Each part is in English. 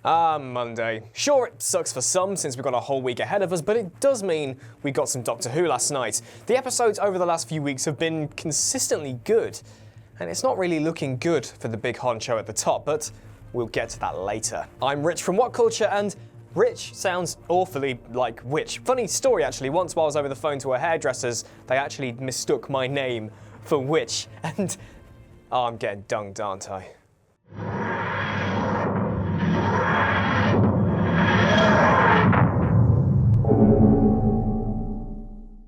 Monday. Sure, it sucks for some since we've got a whole week ahead of us, but it does mean we got some Doctor Who last night. The episodes over the last few weeks have been consistently good, and it's not really looking good for the big honcho at the top, but we'll get to that later. I'm Rich from What Culture, and Rich sounds awfully like witch. Funny story actually, once while I was over the phone to a hairdresser's, they actually mistook my name for witch, and I'm getting dunked, aren't I?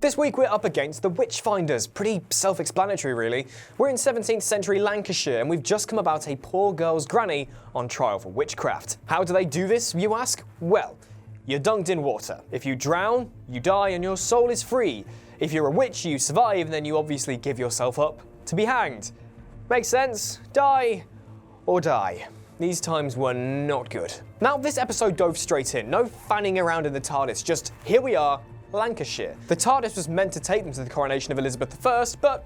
This week we're up against the Witchfinders. Pretty self-explanatory really. We're in 17th century Lancashire and we've just come about a poor girl's granny on trial for witchcraft. How do they do this, you ask? Well, you're dunked in water. If you drown, you die and your soul is free. If you're a witch, you survive and then you obviously give yourself up to be hanged. Makes sense? Die or die. These times were not good. Now this episode dove straight in. No fanning around in the TARDIS, just here we are, Lancashire. The TARDIS was meant to take them to the coronation of Elizabeth I, but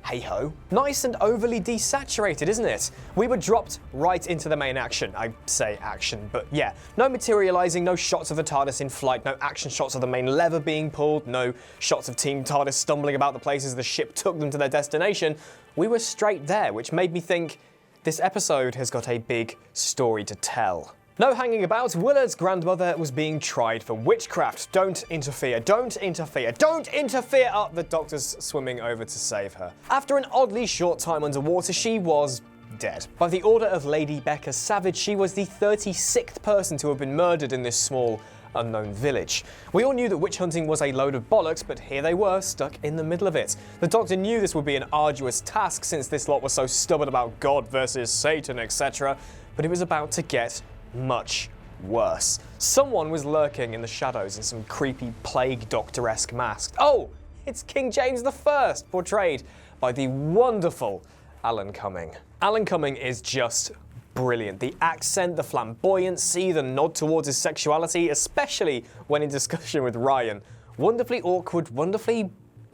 hey-ho. Nice and overly desaturated, isn't it? We were dropped right into the main action. I say action, but yeah. No materializing, no shots of the TARDIS in flight, no action shots of the main lever being pulled, no shots of Team TARDIS stumbling about the places the ship took them to their destination. We were straight there, which made me think this episode has got a big story to tell. No hanging about, Willard's grandmother was being tried for witchcraft. Don't interfere, don't interfere, don't interfere! Oh, the doctor's swimming over to save her. After an oddly short time underwater, she was dead. By the order of Lady Becca Savage, she was the 36th person to have been murdered in this small, unknown village. We all knew that witch hunting was a load of bollocks, but here they were, stuck in the middle of it. The Doctor knew this would be an arduous task since this lot was so stubborn about God versus Satan, etc., but it was about to get much worse. Someone was lurking in the shadows in some creepy plague doctor-esque mask. Oh, it's King James I, portrayed by the wonderful Alan Cumming. Alan Cumming is just brilliant. The accent, the flamboyancy, the nod towards his sexuality, especially when in discussion with Ryan. Wonderfully awkward, wonderfully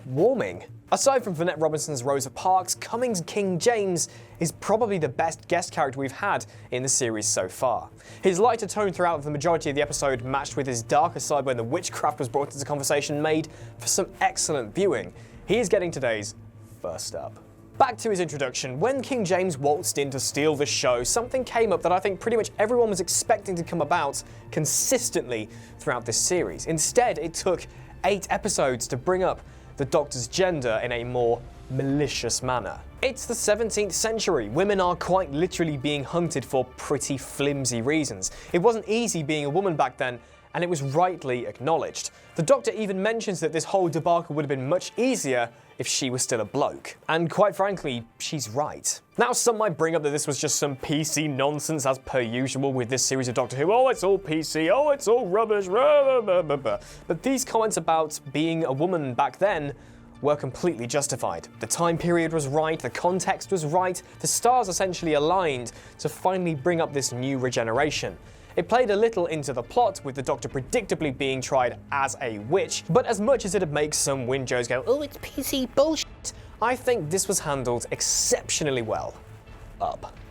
warming. Aside from Vanette Robinson's Rosa Parks, Cumming's King James is probably the best guest character we've had in the series so far. His lighter tone throughout the majority of the episode, matched with his darker side when the witchcraft was brought into conversation, made for some excellent viewing. He is getting today's first up. Back to his introduction. When King James waltzed in to steal the show, something came up that I think pretty much everyone was expecting to come about consistently throughout this series. Instead, it took 8 episodes to bring up the Doctor's gender in a more malicious manner. It's the 17th century. Women are quite literally being hunted for pretty flimsy reasons. It wasn't easy being a woman back then, and it was rightly acknowledged. The Doctor even mentions that this whole debacle would have been much easier if she was still a bloke. And quite frankly, she's right. Now some might bring up that this was just some PC nonsense as per usual with this series of Doctor Who. Oh, it's all PC, oh, it's all rubbish, blah, blah, blah, blah. But these comments about being a woman back then were completely justified. The time period was right, the context was right, the stars essentially aligned to finally bring up this new regeneration. It played a little into the plot, with the Doctor predictably being tried as a witch, but as much as it'd make some whingeos go, oh, it's PC bullshit, I think this was handled exceptionally well.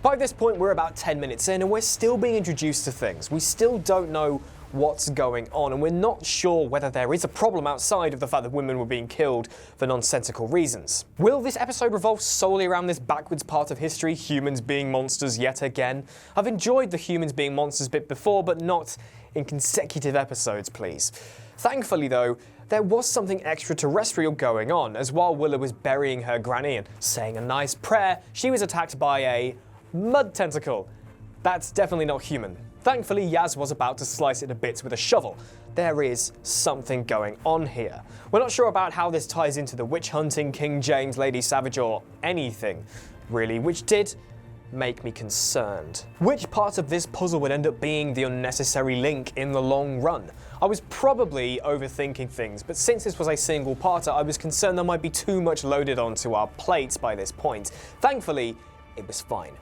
By this point, we're about 10 minutes in, and we're still being introduced to things. We still don't know what's going on, and we're not sure whether there is a problem outside of the fact that women were being killed for nonsensical reasons. Will this episode revolve solely around this backwards part of history, humans being monsters yet again? I've enjoyed the humans being monsters bit before, but not in consecutive episodes, please. Thankfully though, there was something extraterrestrial going on, as while Willa was burying her granny and saying a nice prayer, she was attacked by a mud tentacle. That's definitely not human. Thankfully, Yaz was about to slice it to bits with a shovel. There is something going on here. We're not sure about how this ties into the witch hunting, King James, Lady Savage, or anything, really, which did make me concerned. Which part of this puzzle would end up being the unnecessary link in the long run? I was probably overthinking things, but since this was a single parter, I was concerned there might be too much loaded onto our plates by this point. Thankfully, it was fine.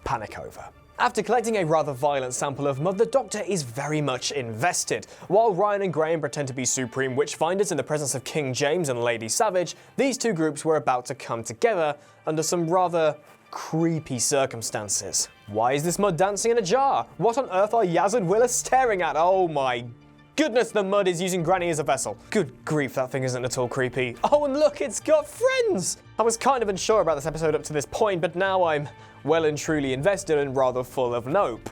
Panic over. After collecting a rather violent sample of mud, the Doctor is very much invested. While Ryan and Graham pretend to be supreme witchfinders in the presence of King James and Lady Savage, these two groups were about to come together under some rather creepy circumstances. Why is this mud dancing in a jar? What on earth are Yaz and Willa staring at? Oh my goodness, the mud is using Granny as a vessel. Good grief, that thing isn't at all creepy. Oh, and look, it's got friends! I was kind of unsure about this episode up to this point, but now I'm well and truly invested and rather full of nope.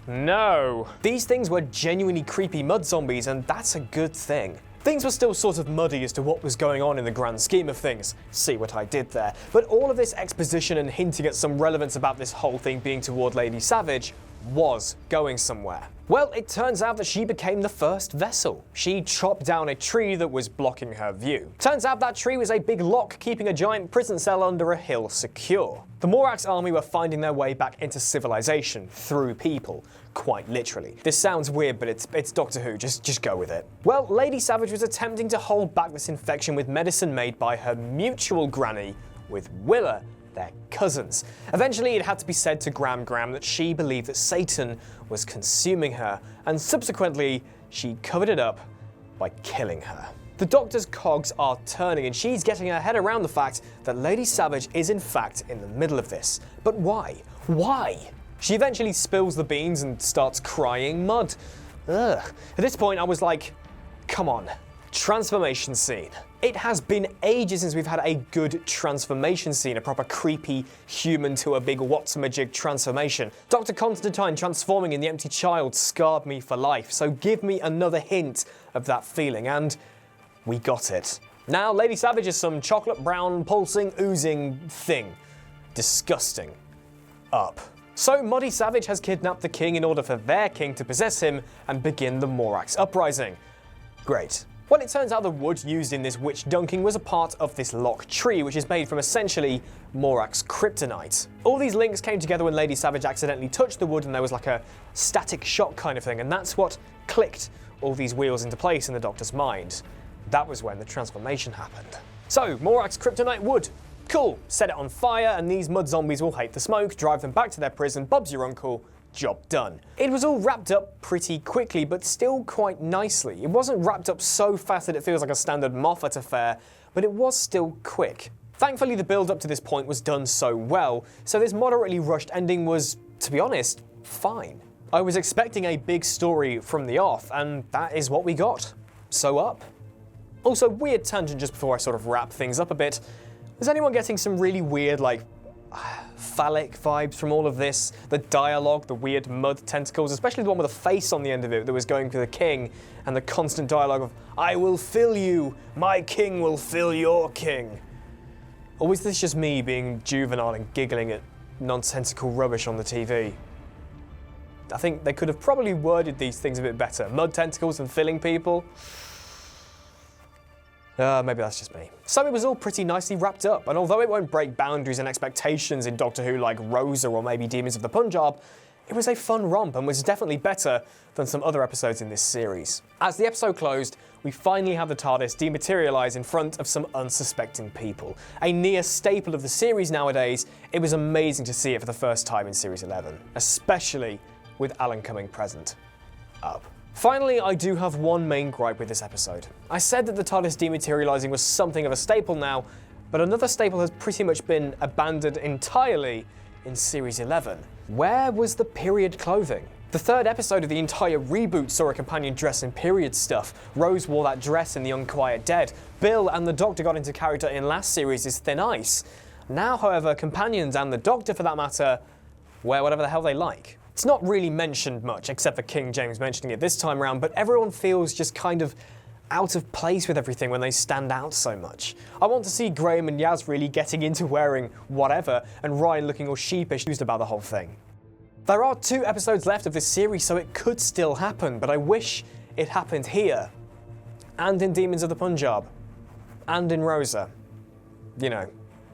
No. These things were genuinely creepy mud zombies, and that's a good thing. Things were still sort of muddy as to what was going on in the grand scheme of things. See what I did there. But all of this exposition and hinting at some relevance about this whole thing being toward Lady Savage was going somewhere. Well, it turns out that she became the first vessel. She chopped down a tree that was blocking her view. Turns out that tree was a big lock keeping a giant prison cell under a hill secure. The Morax army were finding their way back into civilization through people. Quite literally. This sounds weird, but it's Doctor Who, just go with it. Well, Lady Savage was attempting to hold back this infection with medicine made by her mutual granny with Willa, their cousins. Eventually, it had to be said to Gram that she believed that Satan was consuming her, and subsequently, she covered it up by killing her. The Doctor's cogs are turning, and she's getting her head around the fact that Lady Savage is in fact in the middle of this. But why? Why? She eventually spills the beans and starts crying mud. Ugh. At this point, I was like, come on. Transformation scene. It has been ages since we've had a good transformation scene, a proper creepy human to a big whatsamajig transformation. Dr. Constantine transforming in The Empty Child scarred me for life, so give me another hint of that feeling, and we got it. Now, Lady Savage is some chocolate brown, pulsing, oozing thing. Disgusting. Up. So Muddy Savage has kidnapped the king in order for their king to possess him and begin the Morax uprising. Great. Well, it turns out the wood used in this witch dunking was a part of this lock tree, which is made from essentially Morax kryptonite. All these links came together when Lady Savage accidentally touched the wood and there was like a static shock kind of thing, and that's what clicked all these wheels into place in the Doctor's mind. That was when the transformation happened. So, Morax kryptonite wood. Cool, set it on fire and these mud zombies will hate the smoke, drive them back to their prison, Bob's your uncle, job done. It was all wrapped up pretty quickly, but still quite nicely. It wasn't wrapped up so fast that it feels like a standard Moffat affair, but it was still quick. Thankfully, the build up to this point was done so well, so this moderately rushed ending was, to be honest, fine. I was expecting a big story from the off, and that is what we got. So up. Also, weird tangent just before I sort of wrap things up a bit. Is anyone getting some really weird, like, phallic vibes from all of this? The dialogue, the weird mud tentacles, especially the one with a face on the end of it that was going for the king, and the constant dialogue of, I will fill you, my king will fill your king. Or was this just me being juvenile and giggling at nonsensical rubbish on the TV? I think they could have probably worded these things a bit better. Mud tentacles and filling people. Maybe that's just me. So it was all pretty nicely wrapped up, and although it won't break boundaries and expectations in Doctor Who like Rosa or maybe Demons of the Punjab, it was a fun romp and was definitely better than some other episodes in this series. As the episode closed, we finally have the TARDIS dematerialise in front of some unsuspecting people. A near staple of the series nowadays, it was amazing to see it for the first time in Series 11, especially with Alan Cumming present. Up. Finally, I do have one main gripe with this episode. I said that the TARDIS dematerialising was something of a staple now, but another staple has pretty much been abandoned entirely in Series 11. Where was the period clothing? The third episode of the entire reboot saw a companion dress in period stuff. Rose wore that dress in The Unquiet Dead. Bill and the Doctor got into character in last series' Thin Ice. Now, however, companions and the Doctor, for that matter, wear whatever the hell they like. It's not really mentioned much, except for King James mentioning it this time around, but everyone feels just kind of out of place with everything when they stand out so much. I want to see Graham and Yaz really getting into wearing whatever, and Ryan looking all sheepish about the whole thing. There are 2 episodes left of this series, so it could still happen, but I wish it happened here, and in Demons of the Punjab, and in Rosa. You know,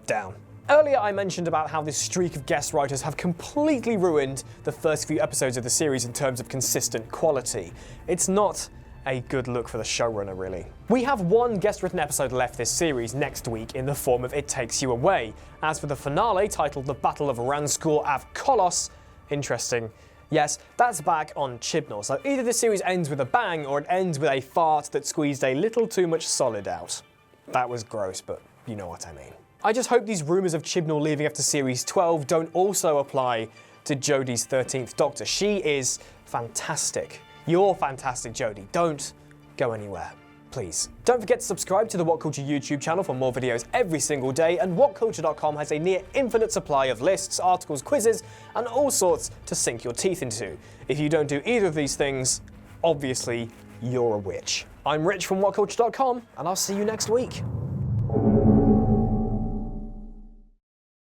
down. Earlier I mentioned about how this streak of guest writers have completely ruined the first few episodes of the series in terms of consistent quality. It's not a good look for the showrunner, really. We have 1 guest-written episode left this series next week in the form of It Takes You Away. As for the finale, titled The Battle of Ranskoor Av Kolos, interesting. Yes, that's back on Chibnall, so either the series ends with a bang or it ends with a fart that squeezed a little too much solid out. That was gross, but you know what I mean. I just hope these rumours of Chibnall leaving after Series 12 don't also apply to Jodie's 13th Doctor. She is fantastic. You're fantastic, Jodie. Don't go anywhere, please. Don't forget to subscribe to the What Culture YouTube channel for more videos every single day, and whatculture.com has a near infinite supply of lists, articles, quizzes, and all sorts to sink your teeth into. If you don't do either of these things, obviously you're a witch. I'm Rich from whatculture.com, and I'll see you next week.